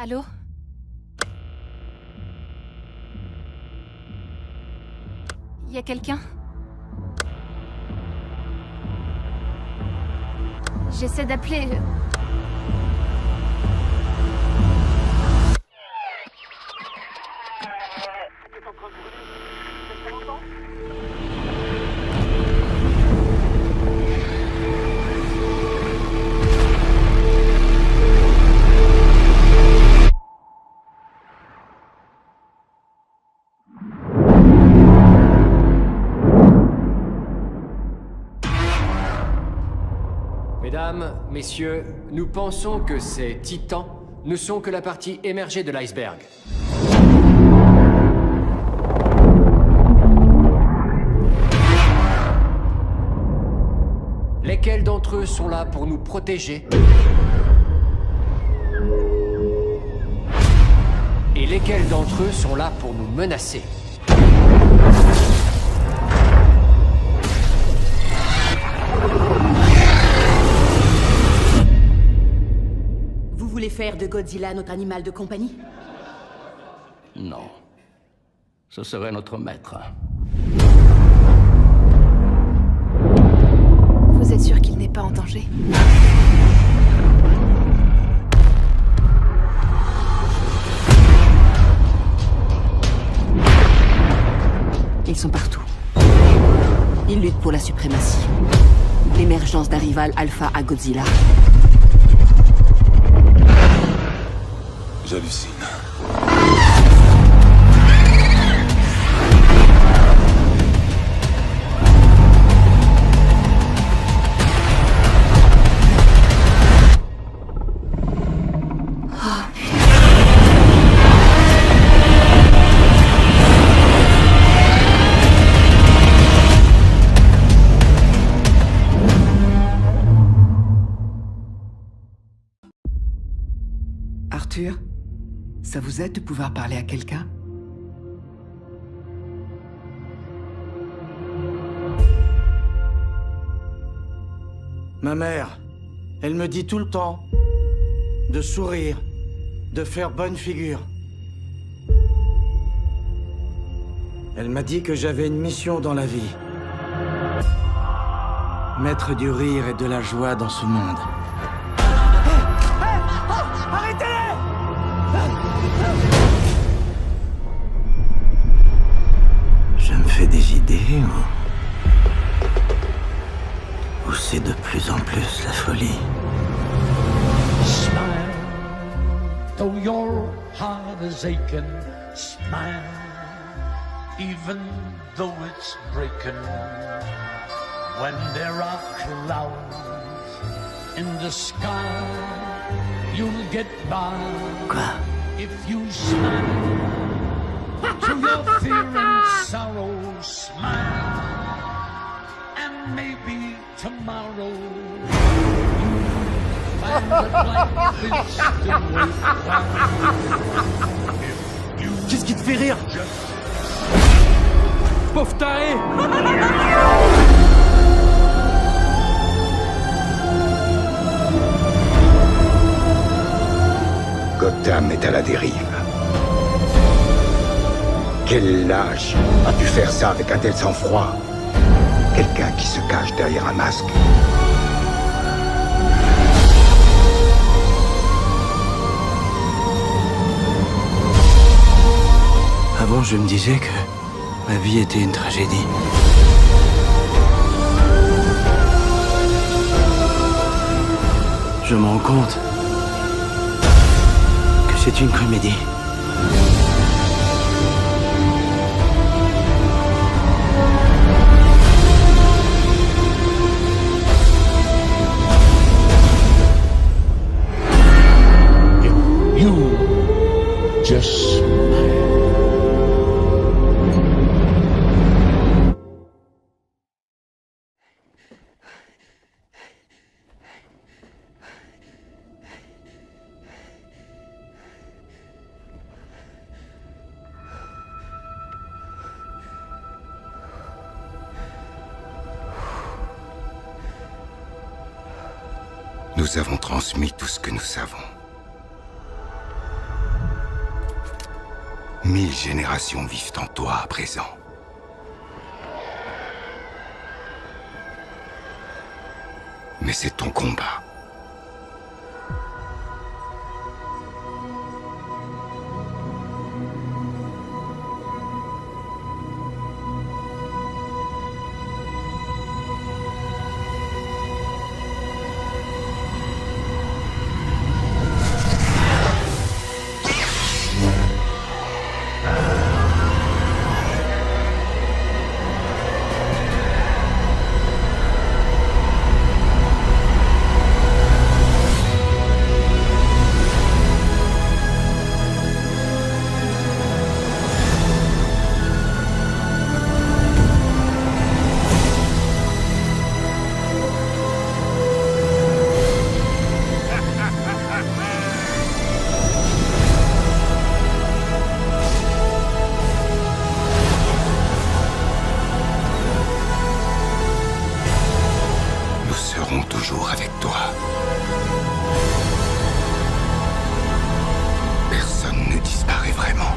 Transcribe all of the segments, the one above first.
Allô? Y a quelqu'un? J'essaie d'appeler... Mesdames, messieurs, nous pensons que ces titans ne sont que la partie émergée de l'iceberg. Lesquels d'entre eux sont là pour nous protéger? Et lesquels d'entre eux sont là pour nous menacer? Vous voulez faire de Godzilla notre animal de compagnie? Non. Ce serait notre maître. Vous êtes sûr qu'il n'est pas en danger? Ils sont partout. Ils luttent pour la suprématie. L'émergence d'un rival alpha à Godzilla. J'hallucine. Arthur, ça vous aide de pouvoir parler à quelqu'un? Ma mère, elle me dit tout le temps de sourire, de faire bonne figure. Elle m'a dit que j'avais une mission dans la vie. Mettre du rire et de la joie dans ce monde. Je me fais des idées ou c'est de plus en plus la folie? Smile, though your heart is aching. Smile, even though it's breaking. When there are clouds in the sky, you'll get by. Quoi? If you smile to your fear and sorrow, smile, and maybe tomorrow you'll find that life is still worthwhile. Qu'est-ce qui te fait rire? Pauvre taré! Gotham est à la dérive. Quel lâche a pu faire ça avec un tel sang-froid? Quelqu'un qui se cache derrière un masque. Avant, je me disais que ma vie était une tragédie. Je me rends compte que c'est une comédie. You just smile. Nous avons transmis tout ce que nous savons. 1000 générations vivent en toi à présent. Mais c'est ton combat. Toujours avec toi. Personne ne disparaît vraiment.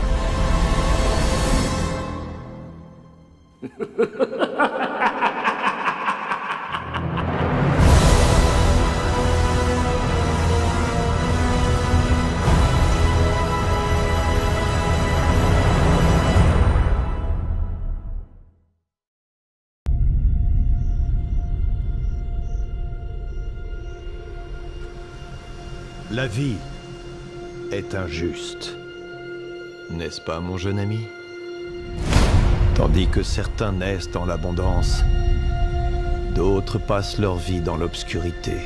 La vie est injuste, n'est-ce pas, mon jeune ami? Tandis que certains naissent dans l'abondance, d'autres passent leur vie dans l'obscurité.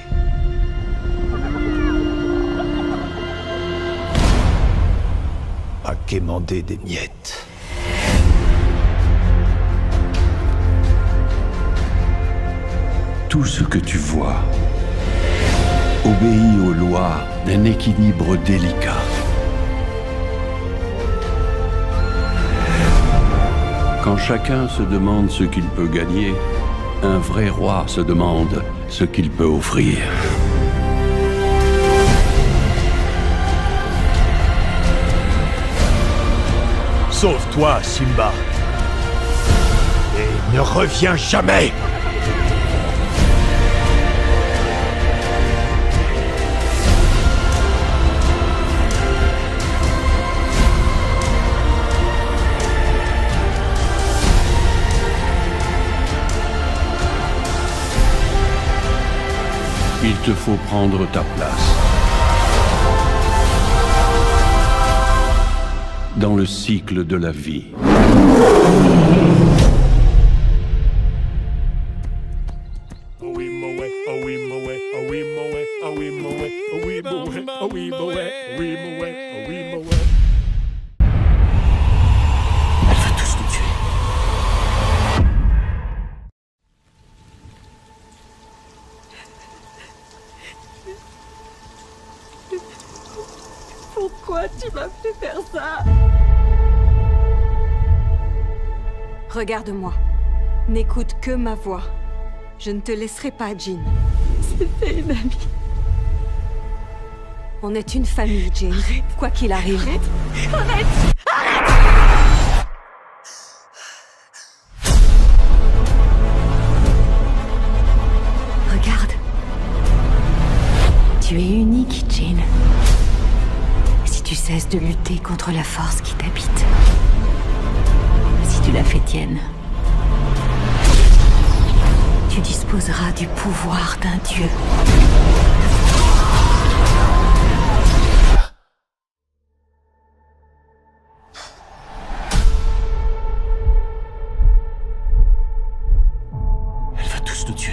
À quémander des miettes. Tout ce que tu vois obéit aux lois d'un équilibre délicat. Quand chacun se demande ce qu'il peut gagner, un vrai roi se demande ce qu'il peut offrir. Sauve-toi, Simba. Et ne reviens jamais! Il te faut prendre ta place. Dans le cycle de la vie. Elle va tous nous tuer. Pourquoi tu m'as fait faire ça? Regarde-moi. N'écoute que ma voix. Je ne te laisserai pas, Jean. C'était une amie. On est une famille, Jane. Arrête. Quoi qu'il arrive. Arrête. Regarde. Tu es unique, Jane. Si tu cesses de lutter contre la force qui t'habite, si tu la fais tienne, tu disposeras du pouvoir d'un dieu. Elle va tous nous tuer.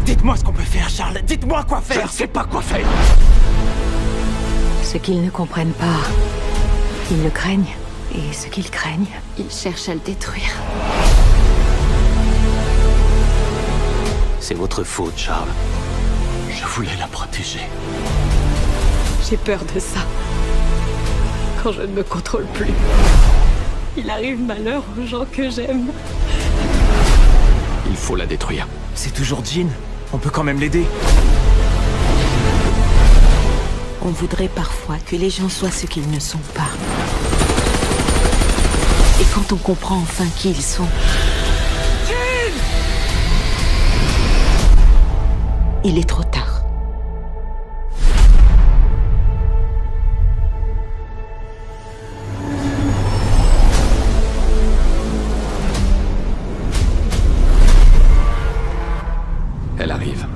Dites-moi ce qu'on peut faire, Charles. Dites-moi quoi faire. Je ne sais pas quoi faire. Ce qu'ils ne comprennent pas, ils le craignent. Et ce qu'ils craignent, ils cherchent à le détruire. C'est votre faute, Charles. Je voulais la protéger. J'ai peur de ça. Quand je ne me contrôle plus, il arrive malheur aux gens que j'aime. Il faut la détruire. C'est toujours Jean. On peut quand même l'aider. On voudrait parfois que les gens soient ce qu'ils ne sont pas. Et quand on comprend enfin qui ils sont, il est trop tard. Elle arrive.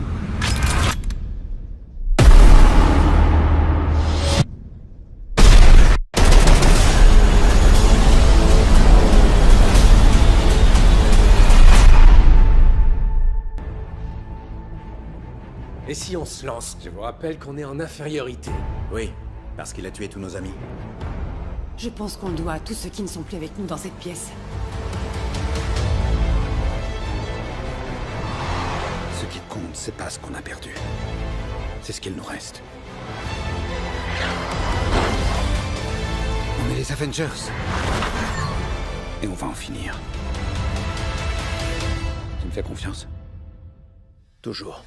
Et si on se lance? Je vous rappelle qu'on est en infériorité. Oui, parce qu'il a tué tous nos amis. Je pense qu'on le doit à tous ceux qui ne sont plus avec nous dans cette pièce. Ce qui compte, c'est pas ce qu'on a perdu. C'est ce qu'il nous reste. On est les Avengers. Et on va en finir. Tu me fais confiance? Toujours.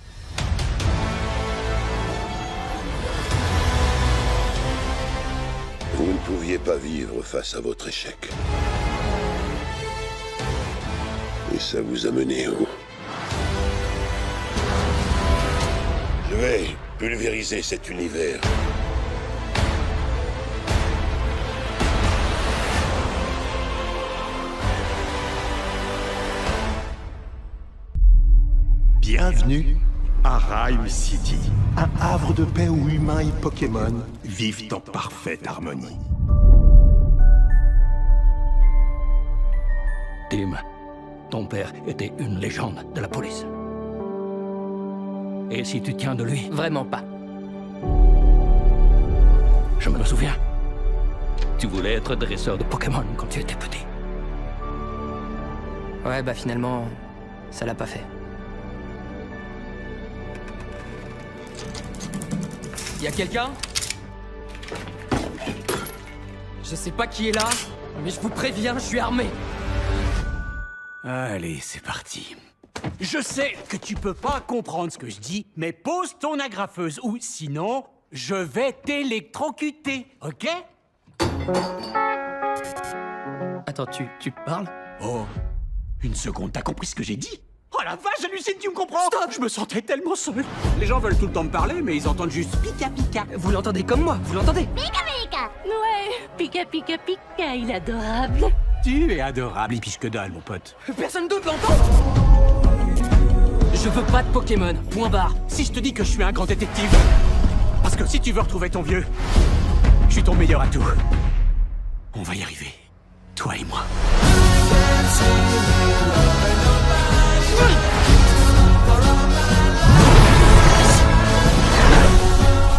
Vous ne pouviez pas vivre face à votre échec. Et ça vous a mené où? Je vais pulvériser cet univers. Bienvenue à Rhyme City, un havre de paix où humains et Pokémon vivent en parfaite harmonie. Tim, ton père était une légende de la police. Et si tu tiens de lui? Vraiment pas. Je me le souviens. Tu voulais être dresseur de Pokémon quand tu étais petit. Ouais, bah finalement, ça l'a pas fait. Y a quelqu'un? Je sais pas qui est là, mais je vous préviens, je suis armé. Allez, c'est parti. Je sais que tu peux pas comprendre ce que je dis, mais pose ton agrafeuse ou sinon, je vais t'électrocuter, ok? Attends, tu parles? Oh, une seconde, t'as compris ce que j'ai dit? Oh la vache, hallucine, tu me comprends? Stop! Je me sentais tellement seul. Les gens veulent tout le temps me parler, mais ils entendent juste pika pika. Vous l'entendez comme moi, vous l'entendez? Pika pika. Ouais, pika pika pika, il est adorable. Tu es adorable, et puis que dalle, mon pote. Personne d'autre l'entend? Je veux pas de Pokémon, point barre. Si je te dis que je suis un grand détective, parce que si tu veux retrouver ton vieux, je suis ton meilleur atout. On va y arriver, toi et moi.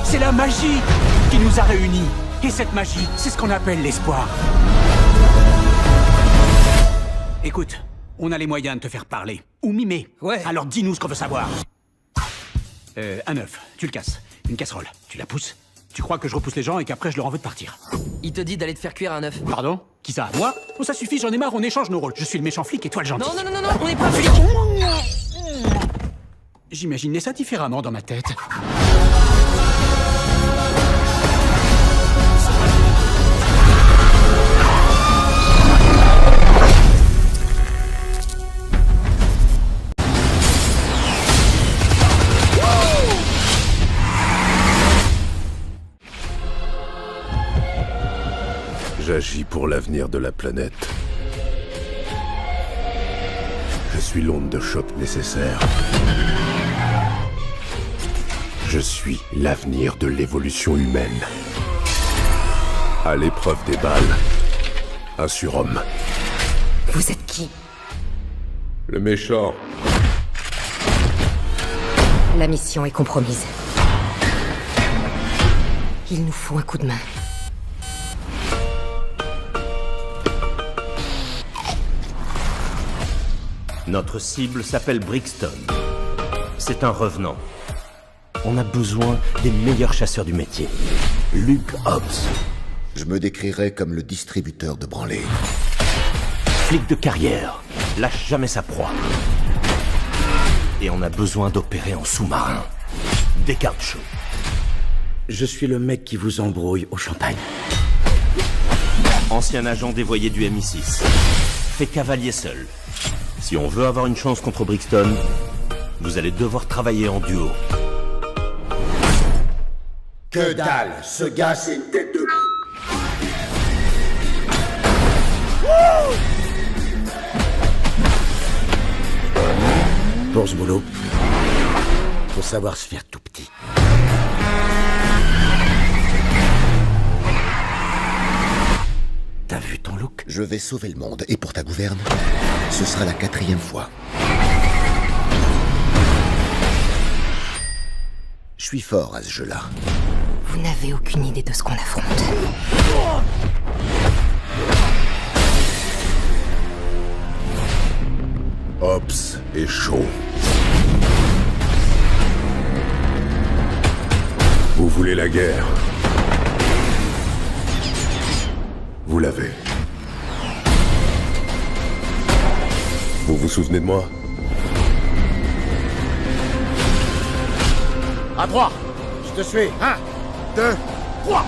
C'est la magie qui nous a réunis. Et cette magie, c'est ce qu'on appelle l'espoir. Écoute, on a les moyens de te faire parler. Ou mimer. Ouais. Alors dis-nous ce qu'on veut savoir. Un œuf, tu le casses. Une casserole, tu la pousses. Tu crois que je repousse les gens et qu'après je leur en veux de partir. Il te dit d'aller te faire cuire un œuf. Pardon? Qui ça? Moi? Oh, ça suffit, j'en ai marre, on échange nos rôles. Je suis le méchant flic et toi le gentil. Non, on n'est pas flic. J'imaginais ça différemment dans ma tête. J'agis pour l'avenir de la planète. Je suis l'onde de choc nécessaire. Je suis l'avenir de l'évolution humaine. À l'épreuve des balles, un surhomme. Vous êtes qui? Le méchant. La mission est compromise. Il nous faut un coup de main. Notre cible s'appelle Brixton. C'est un revenant. On a besoin des meilleurs chasseurs du métier. Luke Hobbs. Je me décrirais comme le distributeur de branlées. Flic de carrière. Lâche jamais sa proie. Et on a besoin d'opérer en sous-marin. Descartes chaud. Je suis le mec qui vous embrouille au champagne. Ancien agent dévoyé du MI6. Fait cavalier seul. Si on veut avoir une chance contre Brixton, vous allez devoir travailler en duo. Que dalle, ce gars c'est une tête de... Pour ce boulot, faut savoir se faire tout petit. T'as vu ton look? Je vais sauver le monde, et pour ta gouverne, ce sera la 4e fois. Je suis fort à ce jeu-là. Vous n'avez aucune idée de ce qu'on affronte. Ops est chaud. Vous voulez la guerre? Vous l'avez. Vous vous souvenez de moi? À droite, je te suis. 1, 2, 3.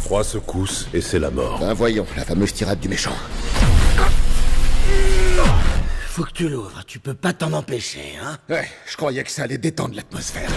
Trois secousses et c'est la mort. Ben voyons, la fameuse tirade du méchant. Faut que tu l'ouvres, tu peux pas t'en empêcher, hein? Ouais, je croyais que ça allait détendre l'atmosphère.